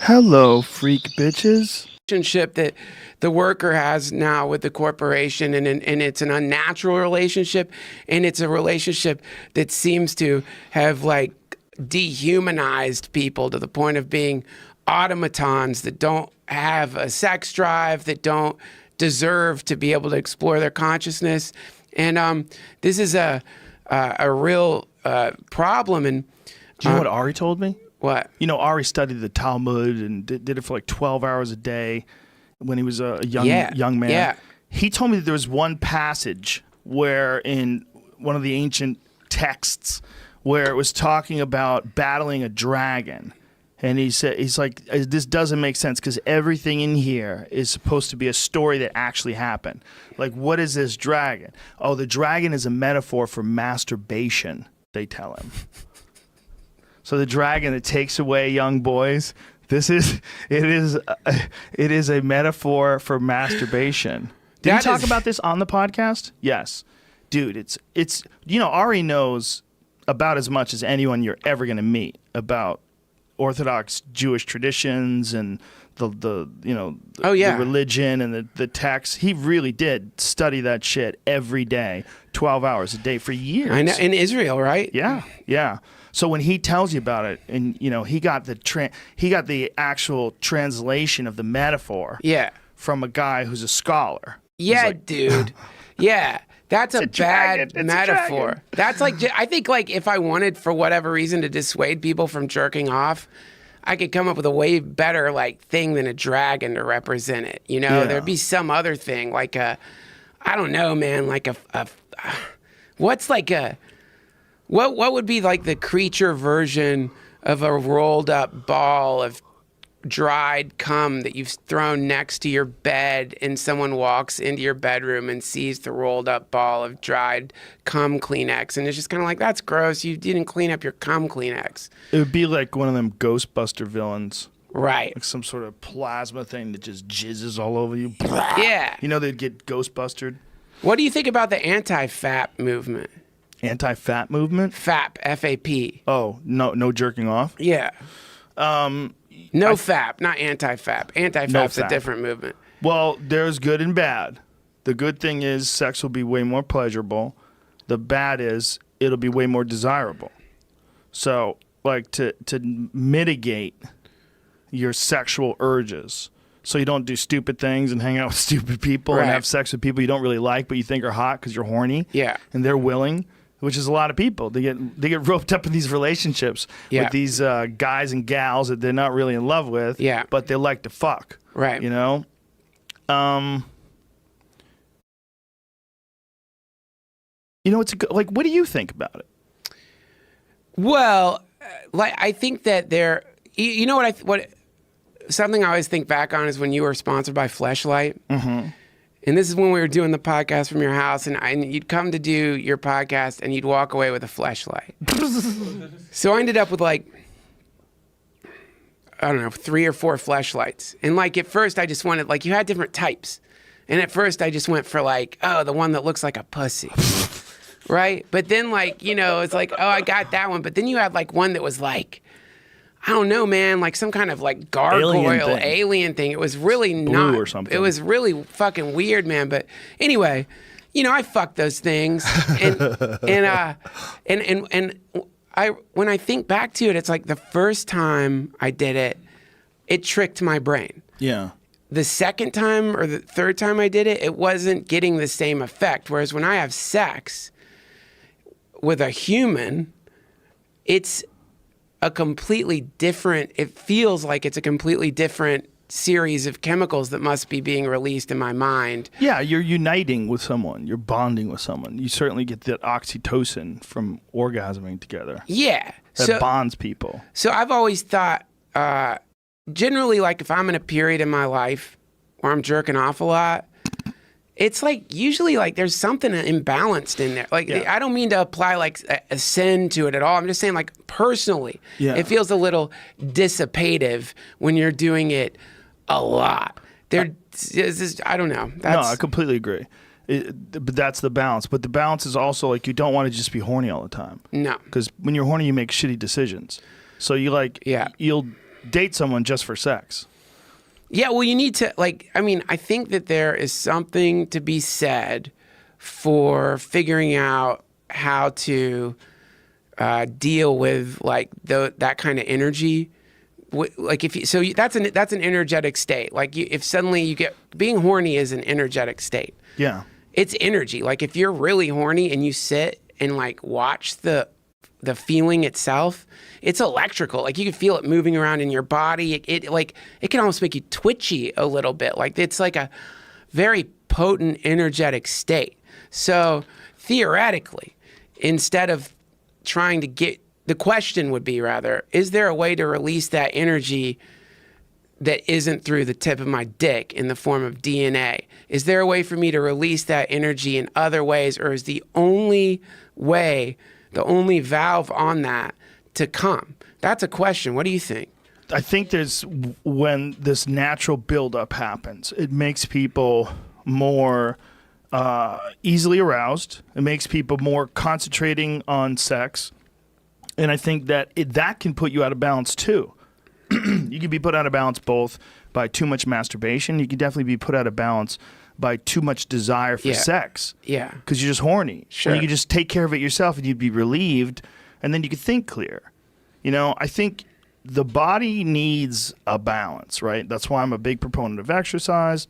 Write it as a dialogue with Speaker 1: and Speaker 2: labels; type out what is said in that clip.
Speaker 1: Hello, freak bitches.
Speaker 2: Relationship that the worker has now with the corporation, and it's an unnatural relationship, and it's a relationship that seems to have like dehumanized people to the point of being automatons that don't have a sex drive, that don't deserve to be able to explore their consciousness. And this is a real problem. And
Speaker 1: do you know what Ari told me?
Speaker 2: What?
Speaker 1: You know, Ari studied the Talmud and did it for like 12 hours a day when he was a young man.
Speaker 2: Yeah.
Speaker 1: He told me that there was one passage where in one of the ancient texts where it was talking about battling a dragon. And he said, he's like, this doesn't make sense because everything in here is supposed to be a story that actually happened. Like, what is this dragon? Oh, the dragon is a metaphor for masturbation, they tell him. So the dragon that takes away young boys, it is a metaphor for masturbation. Did you talk about this on the podcast? Yes. Dude, it's you know, Ari knows about as much as anyone you're ever going to meet about Orthodox Jewish traditions and the religion and the text. He really did study that shit every day, 12 hours a day for years.
Speaker 2: I know, in Israel, right?
Speaker 1: Yeah. So when he tells you about it, and you know, he got the actual translation of the metaphor from a guy who's a scholar.
Speaker 2: Yeah,
Speaker 1: like,
Speaker 2: dude. Yeah. That's a bad metaphor. That's like, I think like if I wanted for whatever reason to dissuade people from jerking off, I could come up with a way better like thing than a dragon to represent it. You know, there'd be some other thing like I don't know, man, like what's like what would be like the creature version of a rolled up ball of dried cum that you've thrown next to your bed, and someone walks into your bedroom and sees the rolled up ball of dried cum Kleenex, and it's just kind of like, that's gross, you didn't clean up your cum Kleenex.
Speaker 1: It would be like one of them Ghostbuster villains.
Speaker 2: Right.
Speaker 1: Like some sort of plasma thing that just jizzes all over you.
Speaker 2: Yeah.
Speaker 1: You know, they'd get Ghostbustered.
Speaker 2: What do you think about the anti-FAP movement?
Speaker 1: Anti-fat movement?
Speaker 2: FAP, F-A-P.
Speaker 1: Oh, no jerking off?
Speaker 2: Yeah. NoFap, not anti-FAP. Anti-FAP's a different movement.
Speaker 1: Well, there's good and bad. The good thing is sex will be way more pleasurable. The bad is it'll be way more desirable. So, like, to mitigate your sexual urges, so you don't do stupid things and hang out with stupid people and have sex with people you don't really like but you think are hot because you're horny.
Speaker 2: Yeah.
Speaker 1: And they're willing, which is a lot of people. They get roped up in these relationships with these guys and gals that they're not really in love with, but they like to fuck.
Speaker 2: Right.
Speaker 1: You know? You know, it's like, what do you think about it?
Speaker 2: Well, like, I think that you know what something I always think back on is when you were sponsored by Fleshlight. Mm-hmm. And this is when we were doing the podcast from your house, and you'd come to do your podcast, and you'd walk away with a fleshlight. So I ended up with like, I don't know, 3 or 4 fleshlights. And like at first I just wanted, like, you had different types. And at first I just went for like, oh, the one that looks like a pussy. Right? But then like, you know, it's like, oh, I got that one. But then you had like one that was like, I don't know, man, like some kind of like gargoyle alien thing. It was really
Speaker 1: blue or something.
Speaker 2: It was really fucking weird, man. But anyway, you know, I fucked those things, and when I think back to it, it's like the first time I did it, it tricked my brain.
Speaker 1: Yeah.
Speaker 2: The second time or the third time I did it, it wasn't getting the same effect. Whereas when I have sex with a human, it's a completely different, it feels like it's a completely different series of chemicals that must be being released in my mind.
Speaker 1: Yeah, you're uniting with someone. You're bonding with someone. You certainly get that oxytocin from orgasming together.
Speaker 2: Yeah.
Speaker 1: That bonds people.
Speaker 2: So I've always thought, generally, like if I'm in a period in my life where I'm jerking off a lot, it's like usually like there's something imbalanced in there. Like I don't mean to apply like a sin to it at all. I'm just saying like personally, it feels a little dissipative when you're doing it a lot. I don't know.
Speaker 1: No, I completely agree. But that's the balance. But the balance is also like you don't want to just be horny all the time.
Speaker 2: No.
Speaker 1: Because when you're horny, you make shitty decisions. So you like you'll date someone just for sex.
Speaker 2: Yeah, well, you need to, like, I mean, I think that there is something to be said for figuring out how to deal with, like, that kind of energy. Like, that's an energetic state. Like, if suddenly you get, being horny is an energetic state.
Speaker 1: Yeah.
Speaker 2: It's energy. Like, if you're really horny and you sit and, like, watch the feeling itself, it's electrical. Like, you can feel it moving around in your body. It can almost make you twitchy a little bit. Like, it's like a very potent energetic state. So theoretically, instead of trying to get, the question would be rather, is there a way to release that energy that isn't through the tip of my dick in the form of DNA? Is there a way for me to release that energy in other ways, or is the only way, the only valve on that to come? That's a question. What do you think?
Speaker 1: I think when this natural buildup happens, it makes people more easily aroused. It makes people more concentrating on sex. And I think that that can put you out of balance too. You can be put out of balance both by too much masturbation. You can definitely be put out of balance by too much desire for sex.
Speaker 2: Yeah.
Speaker 1: Because you're just horny.
Speaker 2: Sure.
Speaker 1: And you can just take care of it yourself and you'd be relieved. And then you could think clear. You know, I think the body needs a balance, right? That's why I'm a big proponent of exercise.